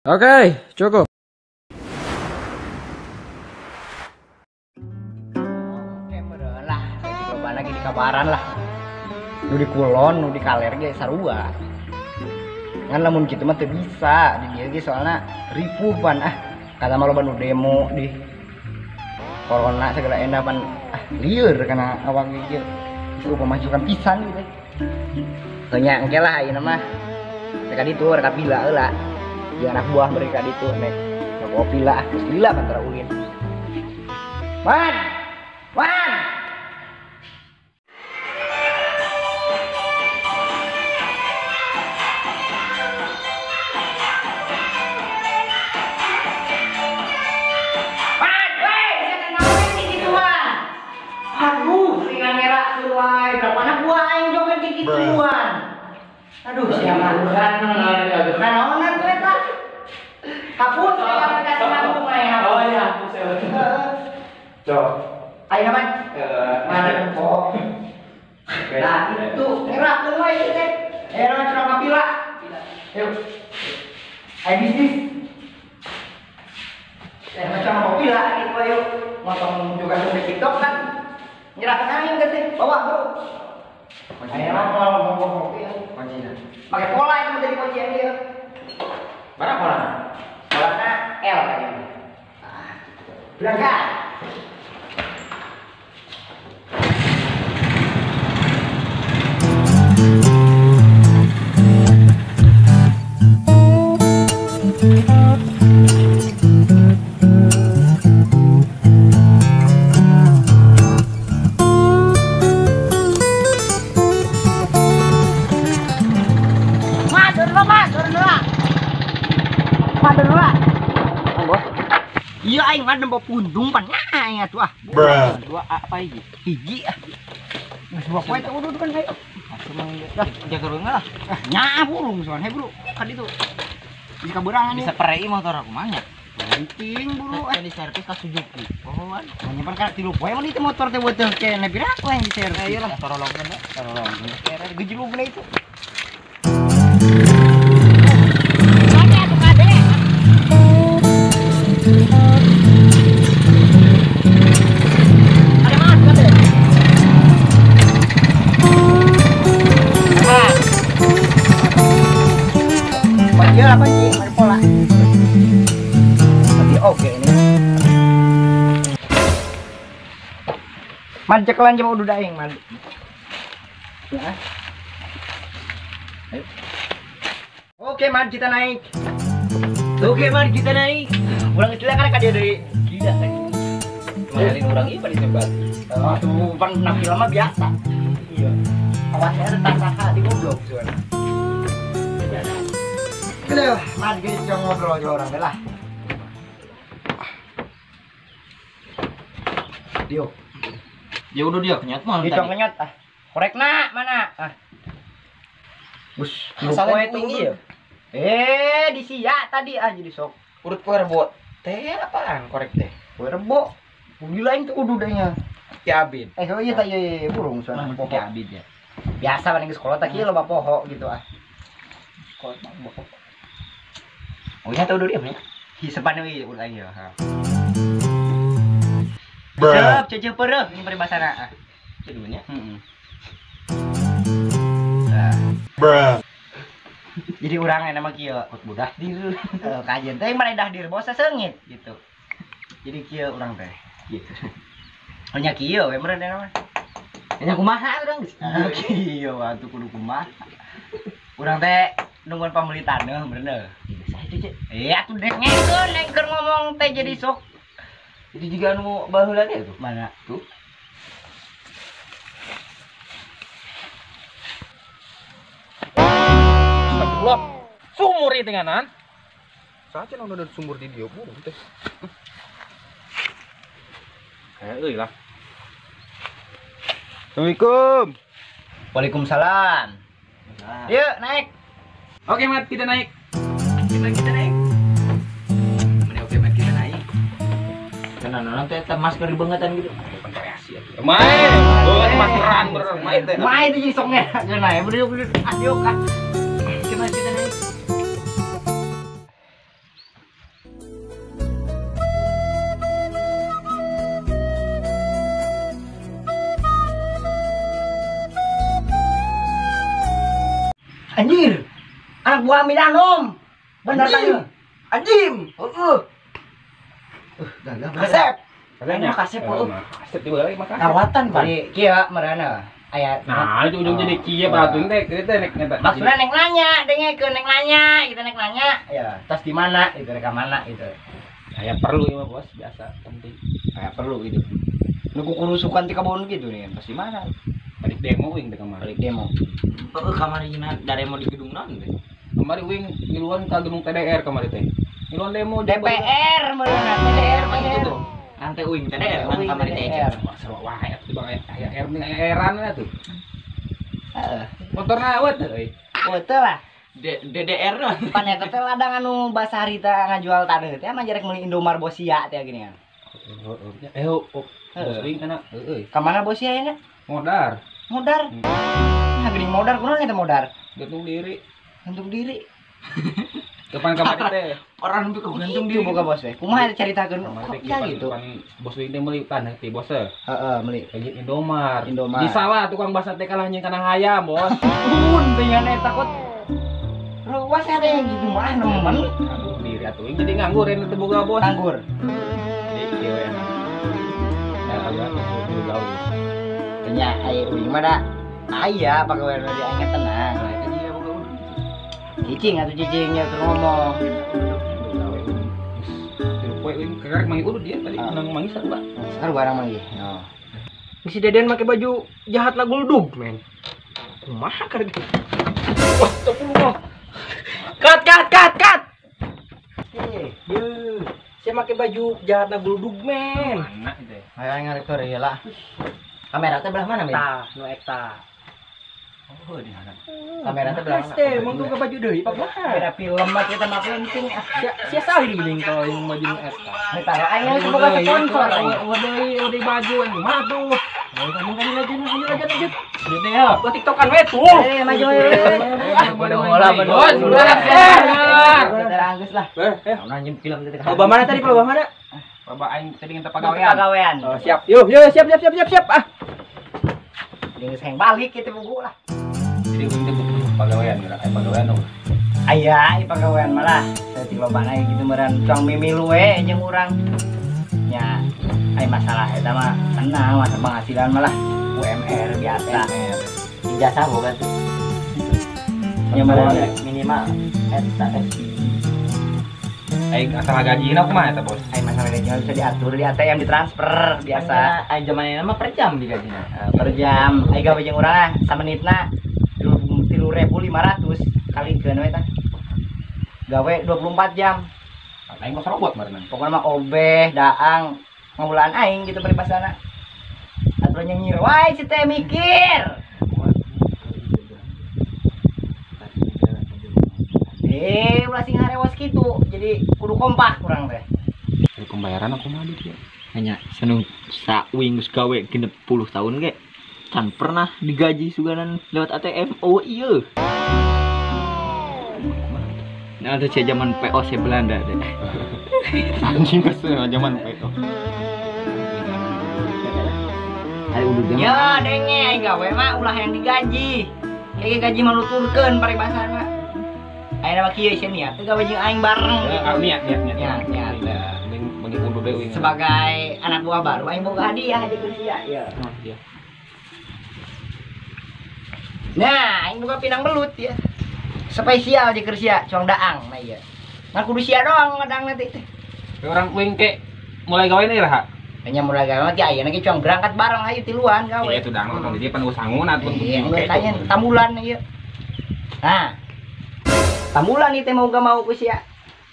Oke, cukup. Oke, lah. Coba lagi di kabaran lah. Nu di kulon, nu di kaler ge sarua. Ngan lamun kitu mah teu bisa di dieu ge soalna ripuh pan kata mah loba nu demo di corona segala enda pan lieur kana awak ge ieu pemajukan pisan gitu. Teu nya engke lah ayeuna mah rek ditu rek pila heula. Jeung anak buah mereka ditu nek kopi lah geus lila antara ulin. Wan! Wan! Aduh, siapa kan naonan tuh eta. Hapus saya kasih aku mah. Oh iya, hapus saya. Coba. Ayo man. Mana kok. Nah, itu ngerakeun we ieu teh. Era curang kapila. Yuk. Ayo bisnis. Macam kapila gitu ayo. Motong juga di TikTok kan. Nyerahkeun aing teh. Bawa, Bro. Ayo mau kopi ya. Kuncinya. Pakai pola itu menjadi kuncian dia. Mana pola? Polanya L kayaknya. Berangkat. Iya aing mah nempo pundung pan nya tuh dua apa hiji? Hiji geus dua poe teh udah kan hayu. Asuh dah jaga reunga lah. Nya burung soalnya bro. Kan itu. Di kaberangan bisa perei motor aku mah nya. Penting bro di servis ka Suzuki. Oh wan. Nyimpen ka 3 poe mah itu motor teh buat kene pira aku yang di servis. Ayo lah torolongkeun da. Torolongkeun. Kere gejlugna itu. Apa sih? Ada pola. Berarti oke ini. Man cek lan udah daeng man. Ya. Ayo. Oke man kita naik. Oke man kita naik. Ulang istilah kan dia dari gila kan. Ngajarin orang ini pada sebat. Oh, tuh pan 6 kilo mah biasa. Iya. Awasnya ada tasaha di goblok soalnya. Aduh, mari kita ngobrol aja orang lah. Dio. Ya udah dia kenyat mah. Dia kenyat korek nak mana? Bus, lupa itu ya. Di sia tadi jadi sok. Urut kue rebo. Teh apaan korek teh? Kue rebo. Gila itu ududanya. Ya abid. Oh iya tak iya burung soalnya pohon abid ya. Biasa paling ke sekolah tak kira loba poho gitu Sekolah mah poho. Oh iya tahu dulu dia punya. Hisepan we ulah ya. Cep cecep pereuh ini peribahasana. Itu dulunya. Jadi urang nama kieu budah dir. Kajian teh mana dah dir bosa seungit gitu. Jadi kieu urang teh gitu. Oh nya kieu we meureun nama. Nya kumaha urang geus. Kieu atuh kudu kumaha. Urang teh nungguan pembeli tanah bener. Iya tuh dek ngengker ngomong teh jadi sok. Jadi juga nu baheula teh tuh. Mana tuh? Astagfirullah. Sumur ieu tenganan. Saja nang ada sumur di dieu burung teh. Euy lah. Assalamualaikum. Waalaikumsalam. Yuk naik. Oke mat kita naik. Kita naik. Mana oke mat kita naik. Karena teh masker bangetan gitu. Variasi ya. Main. Maskeran bener main teh. Main di soknya. Naik bener ayo kan. Kita naik. Anjir. Anak buah Milanom. Bener tadi. Anjim. Gagal. Kasep. Katanya Kasep kasep di bawah maka. Kawatan Pak. Di kieu merana. Aya. Nah, itu ujung jadi kieu batuing teh nek nyata. Maksudnya nek nanya, dengekeun nek nanya, kita nek nanya. Ya, tas di mana? Itu reka mana itu. Kayak perlu ya bos, biasa penting. Kayak perlu gitu. Nu kurusukan ti kabon gitu nih, pas di mana? Balik demo wing di kamar. Balik demo. Kamar ini dari mau di gedung non teh. Kemarin wing ngiluan ka gedung TDR kemarin teh. Ngiluan demo DPR meurana DPR mah itu tuh. Ante uing TDR kan kamar ini DPR. Seru wae atuh bang aya air ning airan tuh. Heeh. Motorna awet euy. Betul lah. DDR non. Pan eta teh ladang anu basa harita ngajual tadeu teh mah jarek meuli Indomar Bosia teh gini kan. Bos wing kana euy. Ka mana Bosia ya? Modar. Modar. Nah, geuning modar kunaon eta modar? Gantung diri. Gantung diri. Depan kamar teh. Orang itu Gantung diri boga bos we. Kumaha caritakeun? Kamar teh Ya gitu. depan bos wing teh meuli tanah ti bos teh. Heeh, meuli. Kayak Indomar. Indomar. Di sawah tukang basa teh kalah nyeun kana hayam, bos. Pun dengan eta takut. Ruas ada yang gitu mah nemen. Aduh diri atuh jadi nganggur ente teh boga bos. Nganggur. Jadi kieu ya. Ya agak gaul. Nya aya uing mah da. Aya pagawean di aing tenang. Nah, itu dia boga udah. Cicing atuh cicingnya tuh ngomong. Gawe udah. Terus poe wing kerek mangi udah dia tadi nang mangi sarua. Sekarang barang lagi. No. Si Deden pakai baju jahat lah guldug, men. Kumaha karek. Wah, tepuluh. Kat. Saya pakai baju jahat lah guldug, men. Mana itu? Ayo ngarek tuh ya lah. Kamera teh belah mana, Men? Tah, nu eta. Oh, di mana? Kamera teh belah mana? Teh, mun ke baju deui, Pak. Beda film mah kita mah penting. Sia salah dibiling kalau yang baju nu eta. Ini taruh aing geus boga sponsor. Udah baju anjing. Mah tuh. Ayo kamu kan lanjut. Jadi ya. Gua TikTokan we tuh. Maju. Bola. Kita anggeus lah. Nonton film teh. Loba mana tadi? Loba mana? Bapak aing tadi ngenta pagawean. Pagawean. Oh, siap. Yuk, siap. Ah. Geus heng balik kita buku lah. Jadi wing teh butuh pagawean gerak aya pagawean tuh. Aya pagawean malah. Saeutik lobana gitu meureun cong mimilu we jeung urang. Nya ai masalah eta mah tenang masa penghasilan malah UMR biasa. Ijazah boga tuh. Nya minimal eta Aing asal gajina kumaha eta, Bos? ai masalah gaji bisa diatur di ATM ditransfer biasa. Ai zamanna mah per jam digajina. Per jam ai gawe jeung urang samenitna 3.500 kalikeun we tah. Gawe 24 jam. Aing mah robot meureun. Pokoknya mah obeh, daang, ngaulaan aing gitu peribasana. Atuh nyengir wae si teh mikir. Ulah sing ngarewas kitu. Jadi kudu kompak urang teh. Dari pembayaran aku mah dia. Hanya seneng sawing geus gawe 60 tahun ge. Can pernah digaji suganan lewat ATM. Oh iya. Nah, itu zaman POC Belanda deh. Anjing kesel zaman PO. Hari udah zaman. Ya denge aing gawe mah ulah yang digaji. Kayak gaji mah nuturkeun paribasana. Ayeuna mah kieu sia niat teh gawe jeung aing bareng. Niat. Niat. Bagi kudu deui. Sebagai anak buah baru aing boga hadiah di Kursia ya. Iya. Nah, aing boga pinang belut ya. Spesial di Kursia, cong daang nah ieu. Ngan kudu sia doang ngadang nanti teh. Orang wing ke mulai gawe nih lah. Nya mulai gawe mah ti ayeuna ge cong berangkat bareng hayu tiluan gawe. Iya itu dang nonton dia pan usangun atuh. Iya, tanya tamulan ieu. Nah. Tamulan ieu teh mau gak mau Kursia.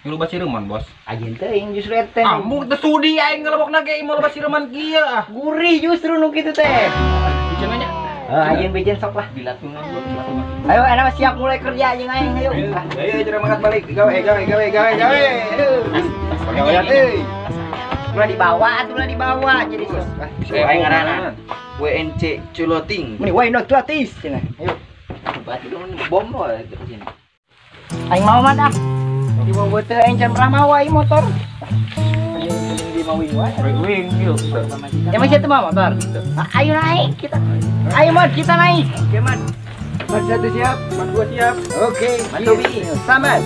Lu basi reuman, Bos. Ajeun teuing justru teh. Ambu teh sudi aing ngelebokna ge imah basi reuman kieu ah. Gurih justru nu kitu teh. Bicara nya. Ayeun bejen sok lah. Dilatungan gua. Ayo, enak mah siap mulai kerja jeung aing ayo. Ayo cara makan balik gawe. Pagawean euy. Ulah dibawa jadi sus. Aing ngaranna WNC Culoting. Meni why not gratis cenah. Ayo. Berarti dong bom lo ke sini. Aing mau mah dah. Di mau beuteung aing can pernah mau aing motor. Ayeun di mau wing wae. Wing yuk. Ya masih teu mau motor. Ayo naik kita. Ayo mod kita naik. Ya mod. Mas satu siap, Mas gua siap. oke, Mas Tobi. sambat.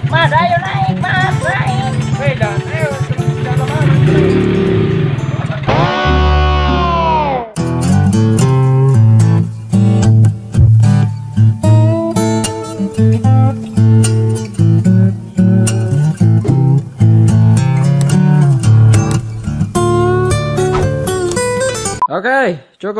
Mas, ayo naik, Mas, naik. Beda, ayo jangan lama. Oke, cukup.